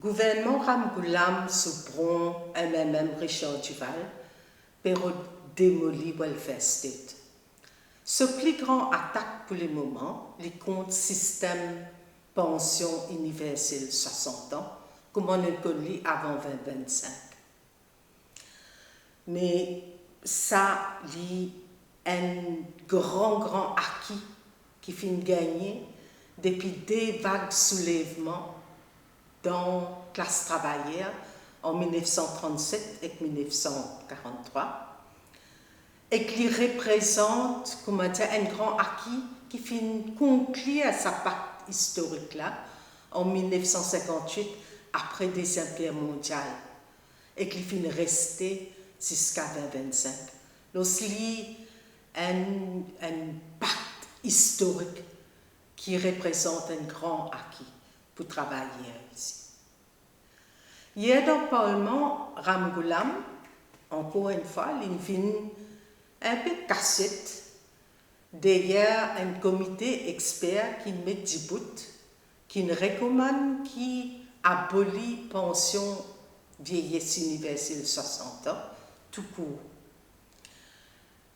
Gouvernement Ramgoolam Soubron MMM Richard Duval pour démolir welfare state. Ce plus grand attaque pour le moment, les comptes système pension universelle 60 ans, comme on le connaît avant 2025. Mais ça, il un grand acquis qui finit gagner depuis des vagues soulèvements dans la classe travaillère en 1937 et 1943 et qui représente comment dire, un grand acquis qui finit conclure sa part historique là en 1958 après la Deuxième Guerre mondiale et qui finit rester jusqu'à 2025. Donc, il un pacte historique qui représente un grand acquis pour travailler ici. Hier dans le Parlement, Ramgoolam, encore une fois, il vient un peu cassette derrière un comité expert qui met du bout, qui recommande qui abolit pension vieillesse universelle 60 ans, tout court.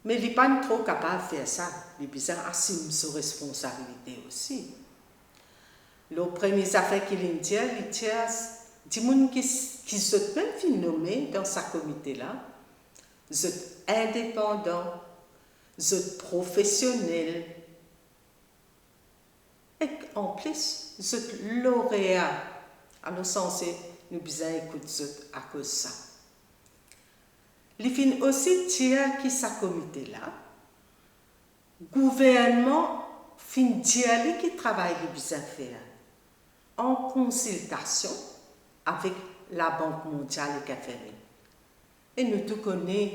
Mais il n'est pas trop capable de faire ça. Il assume sa responsabilité aussi. La première affaire qu'il dit, il dit des gens qui sont même fait nommer dans ce comité-là, sont indépendants, sont professionnels, et en plus, sont lauréats. Alors, censé nous bien écouter à cause de ça. Il fin aussi dire que ce comité-là, gouvernement fin dire qui travaille les bien faire en consultation avec la Banque mondiale et FMI. Et nous tous connaissons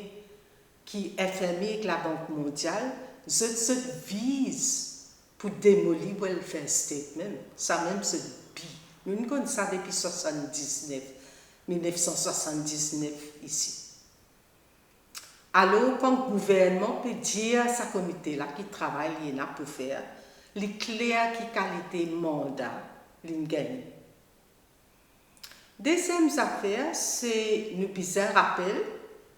qui FMI et la Banque mondiale se visent pour démolir le welfare state même. Ça même se dit. Nous connaissons ça depuis 1979 ici. Alors, quand le gouvernement peut dire à ce comité-là qui travaille là pour faire, les clairs qui qualité mandat, les gagne. Deuxième affaire, c'est nous bizarre rappel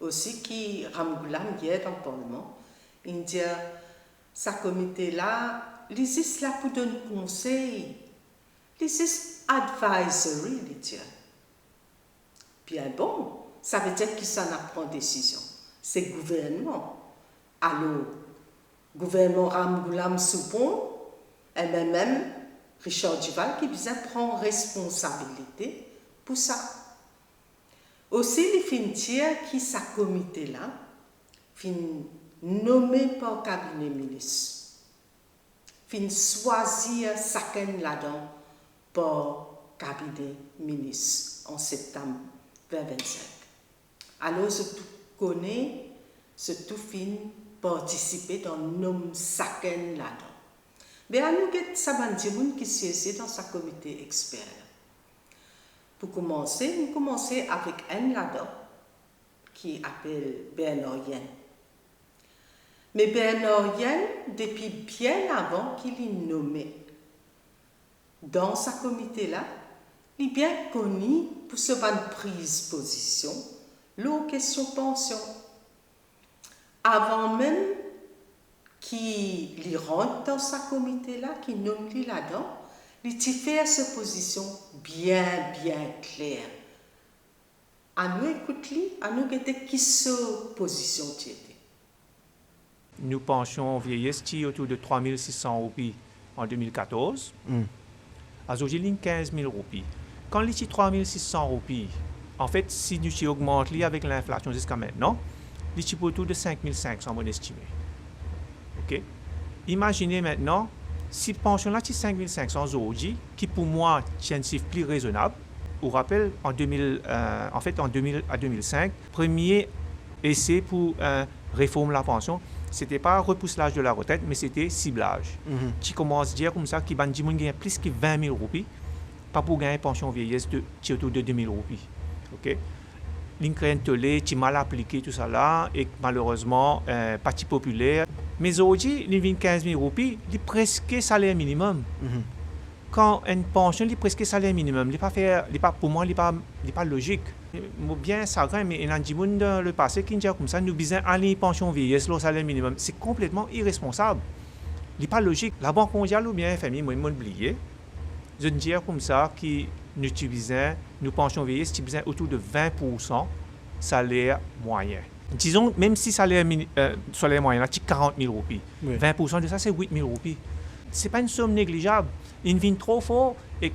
aussi qui Ramgoolam hier dans le Parlement, il dit ce comité-là, ils sont là pour donner conseil, ils sont advisory, il dit. Bien bon, ça veut dire qu'ils s'en apprend décision. C'est le gouvernement. Alors, gouvernement Ramgoolam Soubron, MMM, Richard Duval, qui vient prendre responsabilité pour ça. Aussi, il fin dire qui ce comité-là, fin nommé par le cabinet ministre, fin choisir chacun là-dedans par le cabinet ministre en septembre 2025. Alors, je connais, je tout fin participer dans le nom chacun là-dedans. Mais à nous, ça va dire qui siège dans ce comité expert. Pour commencer, nous commençons avec un là-dedans qui appelle Bernard Yen. Mais Bernard Yen, depuis bien avant qu'il est nommé dans ce comité-là, il est bien connu pour se faire prise position, la question pension. Avant même qu'il rentre dans ce comité-là, qu'il nomme lui là-dedans, il fait sa position bien claire. À nous écouter, à nous guetter qui sa position était. Nous pensions vieillesse autour de 3 600 roupies en 2014. Aujourd'hui, 15 000 roupies. Quand les 3 600 roupies, en fait, si nous augmentons avec l'inflation jusqu'à maintenant, les chiffres autour de 5 500, on estime. OK? Imaginez maintenant, si pension là, 5 500 aujourd'hui, qui pour moi, c'est un chiffre plus raisonnable. Vous rappelez, en 2005, premier essai pour réformer la pension, c'était pas repousse l'âge de la retraite, mais c'était ciblage. Qui commence à dire comme ça, qui va gagner plus que 20 000 roupies, pas pour gagner pension vieillesse autour de 2 000 roupies. OK? L'incréantolé, qui mal appliqué tout ça là, et malheureusement, pas si populaire. Mais aujourd'hui, il vient 15 000 roupies, il est presque salaire minimum. quand une pension est presque salaire minimum, pour moi, il n'est pas logique. Bien ça, mais il y a des gens dans le passé qui disent comme ça, nous besoin aller pension vieillesse, le salaire minimum. C'est complètement irresponsable. Il n'est pas logique. La Banque mondiale ou bien FMI, moi, ils m'ont oublié. Je dis comme ça que nous utilisons, nous pension vieillesse, nous utilisons autour de 20% salaire moyen. Disons, même si salaire moyen, c'est 40 000 roupies. Oui. 20% de ça, c'est 8 000 roupies. Ce n'est pas une somme négligeable. Ils viennent trop fort et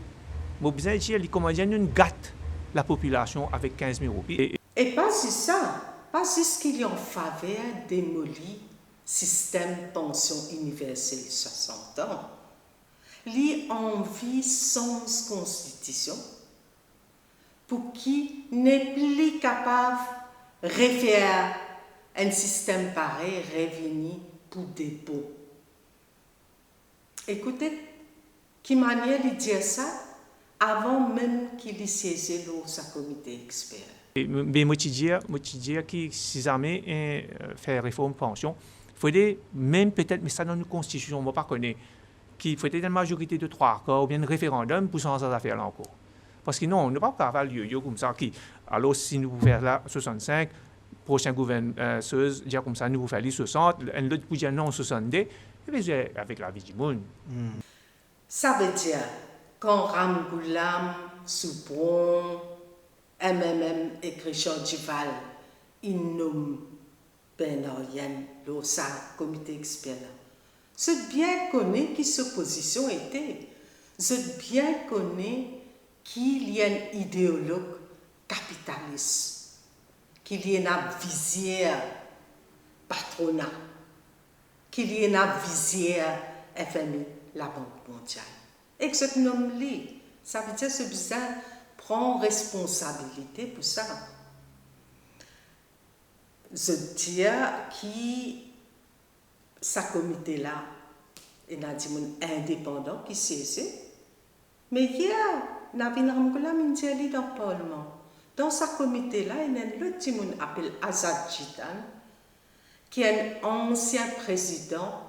mon besoin de dire, les Canadiens nous gâtent la population avec 15 000 roupies. Et pas juste ça, pas juste qu'il y a en faveur démolir système pension universelle 60 ans. Il envie sans constitution pour qui n'est plus capable de refaire un système pareil revenu pour dépôt. Écoutez, qui manière de dire ça avant même qu'il y siège dans sa comité expert. Mais moi, je dis que si jamais faire réforme pension, il faudrait même peut-être, mais ça dans nos constitutions, on ne va pas connaître, qu'il faudrait une majorité de 3 quarts ou bien un référendum pour changer cette affaire-là encore. Parce que non, on ne peut pas faire lieu comme ça. Alors, si nous pouvons faire là 65, prochain gouvernement, dire comme ça, nous pouvons faire les 60, l'autre peut dire non 62, et bien avec la vie du monde. Ça veut dire, quand Ramgoolam, Soubron, MMM et Christian Duval, ils nomment Bernard-Yann, le comité expert. Je bien connais qui cette position était. Je bien connais qu'il y a un idéologue capitaliste, qu'il y a une visière patronat, qu'il y a une visière FMI, la Banque mondiale. Et que ce nom-là, ça veut dire que ce besoin prend responsabilité pour ça. Je dis que ce comité-là, il y a des gens indépendants qui siègent. Mais hier, il y a un Ramgoolam dans le Parlement. Dans ce comité-là, il y a un autre qui s'appelle Azad Jitan, qui est un ancien président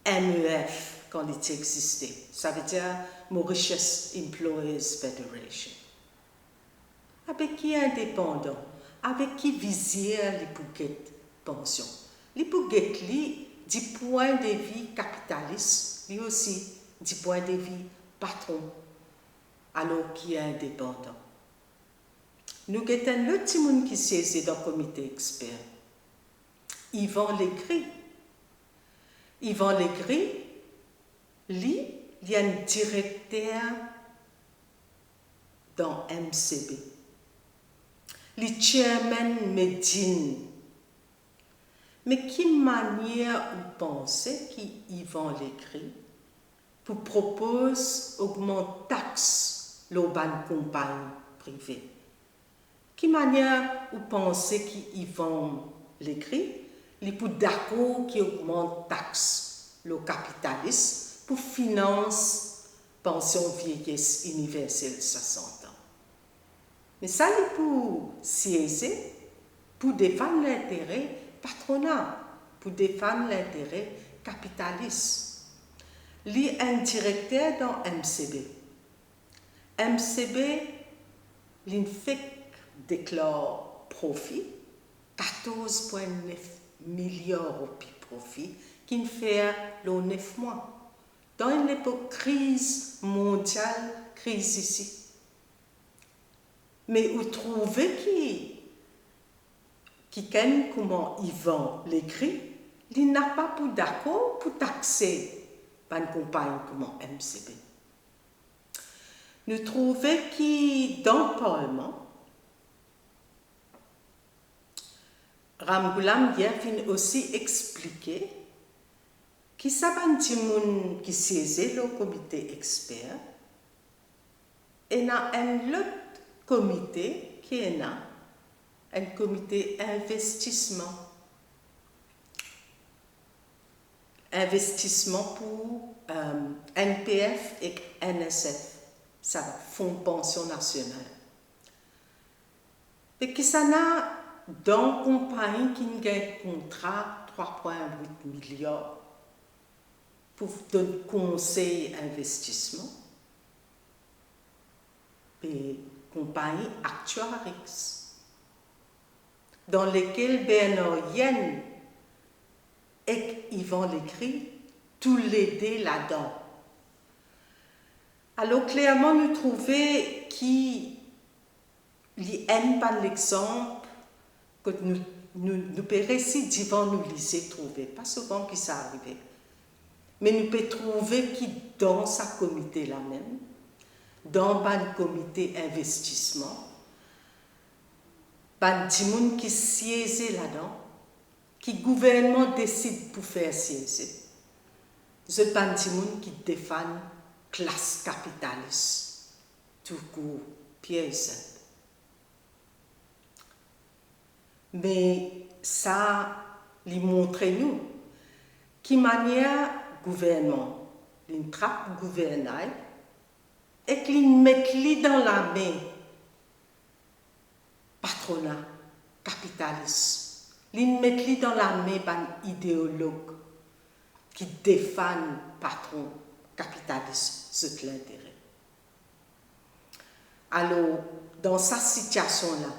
MEF quand il existait. Ça veut dire Mauritius Employers Federation. Avec qui indépendant, avec qui visier les bouquettes pension. Les bouquettes, du point de vue capitaliste, lui aussi, du point de vue patron, alors qui est indépendant. Nous avons le petit monde qui siège dans le comité expert. Yvan Legris. Yvan Legris, lui, il y a un directeur dans MCB. Le chairman Medine. Mais quelle manière vous pensez qu'Yvan Legris pour propose augmenter taxes l'urban compagnie privée? Quelle manière vous pensez qu'Yvan Legris il pour d'accord qui augmente taxes le capitaliste pour financer pension vieillesse universelle 60 ans? Mais ça, c'est pour siéger, pour défendre l'intérêt patronat, pour défendre l'intérêt capitaliste. Il y a un directeur dans MCB. MCB, l'INFEC déclare profit, 14,9 milliards de profit, qui fait le 9 mois. Dans une époque crise mondiale, crise ici. Mais vous trouvez qui connaît comment Yvan Legris, il n'a pas pour d'accord pour taxer une compagnie comme MCB. Nous trouvons que dans le Parlement, Ramgoolam vient aussi expliquer que ça va un petit monde qui siège le comité expert et il y a un autre comité qui est là, un comité investissement. Investissement pour NPF et NSF, ça va, Fonds Pension National. Et que ça n'a dans une compagnie qui a un contrat 3,8 milliards pour donner conseil investissement, et compagnie Actuarix, dans lesquelles Bernard Yen et Yvan Lécry, tous les deux là-dedans. Alors clairement, nous trouvons qu'il y a pas l'exemple que nous pouvons réciter d'Yvan nous lisser trouver, pas souvent que ça arrive, mais nous pouvons trouver qui dans sa comité là même, dans un comité investissement, ban timoun qui siège là-dedans, qui gouvernement décide pour faire siéger. C'est ban timoun qui défend classe capitaliste, tout court, pièce. Mais ça, lui montre nous, qui manière gouvernement, une trappe gouvernail, et qu'il met dans la main patronat capitaliste, il met dans la main un idéologue qui défend patron capitaliste, c'est l'intérêt. Alors, dans cette situation-là,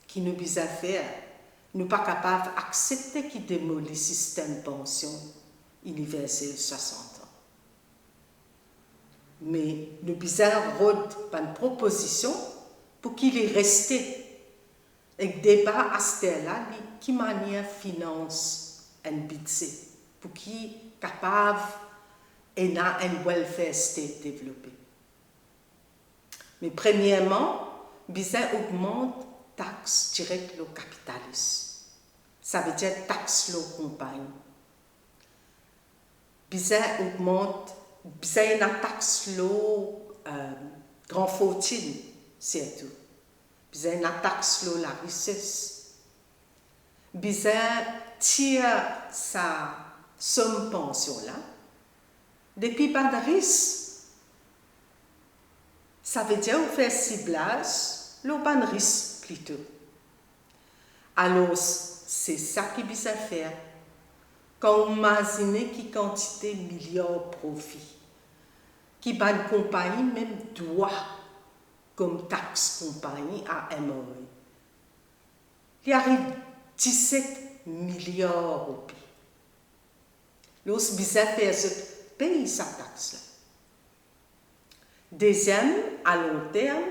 qui nous vise à faire, nous ne sommes pas capables d'accepter qu'il démolisse le système de pension universel 60 ans. Mais nous avons une proposition pour qu'il est resté. Et le débat à ce là qui manière finance un budget pour qu'il est capable et a un welfare state développé. Mais premièrement, bizarre augmente taxe directe le capitaliste. Ça veut dire taxe le compagnie. Bizarre augmente, bizarre une taxe le grand fortune, surtout. Bizarre une taxe le la richesse. Bizarre tire sa somme pension là. Depuis pas de risque. Ça veut dire faire ciblage, le ban risque plutôt. Alors, c'est ça qui est à faire. Quand on imagine qui quantité de milliards de profits, qui ban compagnie même doit comme taxe compagnie à MOE. Il arrive 17 milliards de pays. Lorsque bizarre faire ce pays sa taxe là. Deuxième, à long terme,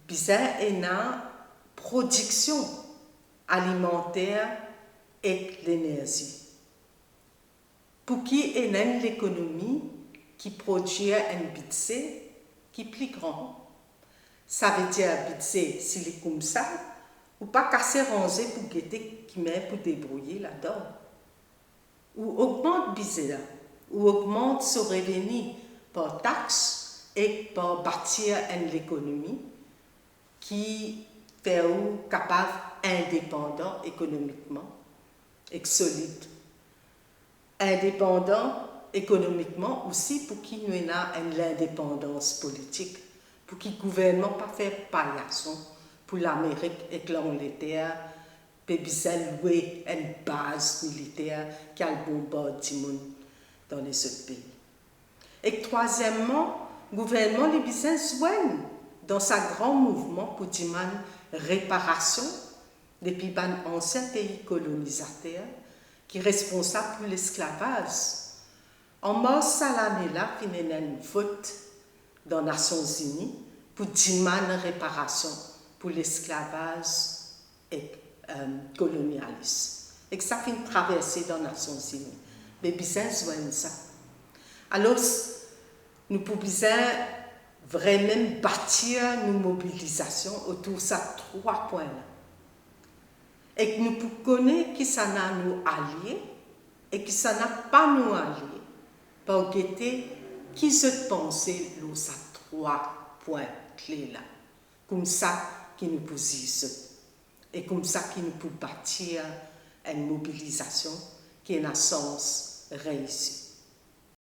bizarre est la production alimentaire et l'énergie. Pour qui est l'économie qui produit un budget qui est plus grand. Ça veut dire un budget, s'il est comme ça, ou pas casser ranger pour guetter qui met pour débrouiller là-dedans. Ou augmente le budget là, ou augmente son revenu par taxe et pour bâtir une économie qui fait capable indépendant économiquement et solide. Indépendant économiquement aussi pour qu'il y ait l'indépendance politique, pour qu'il ne gouvernement pas faire paillasson pour l'Amérique et l'Angleterre, puis louer une base militaire qui a le bombardement dans les autres pays. Et troisièmement, le gouvernement les business dans sa grand mouvement pour dire réparation depuis un ancien pays colonisateur qui est responsable pour l'esclavage. En mars l'année-là, il y a une vote dans les Nations Unies pour dire réparation pour l'esclavage et colonialisme. Et que ça fait une traversée dans les Nations Unies. Mais business ça. Alors, nous pouvons vraiment bâtir nos mobilisations autour de ces 3 points-là. Et que nous pouvons connaître qui ça n'a nous alliés et qui ça n'a pas nous alliés pour guetter qui se pensait ces 3 points clés-là. Comme ça qui nous positionne et comme ça qui nous peut bâtir une mobilisation qui est un sens réussi.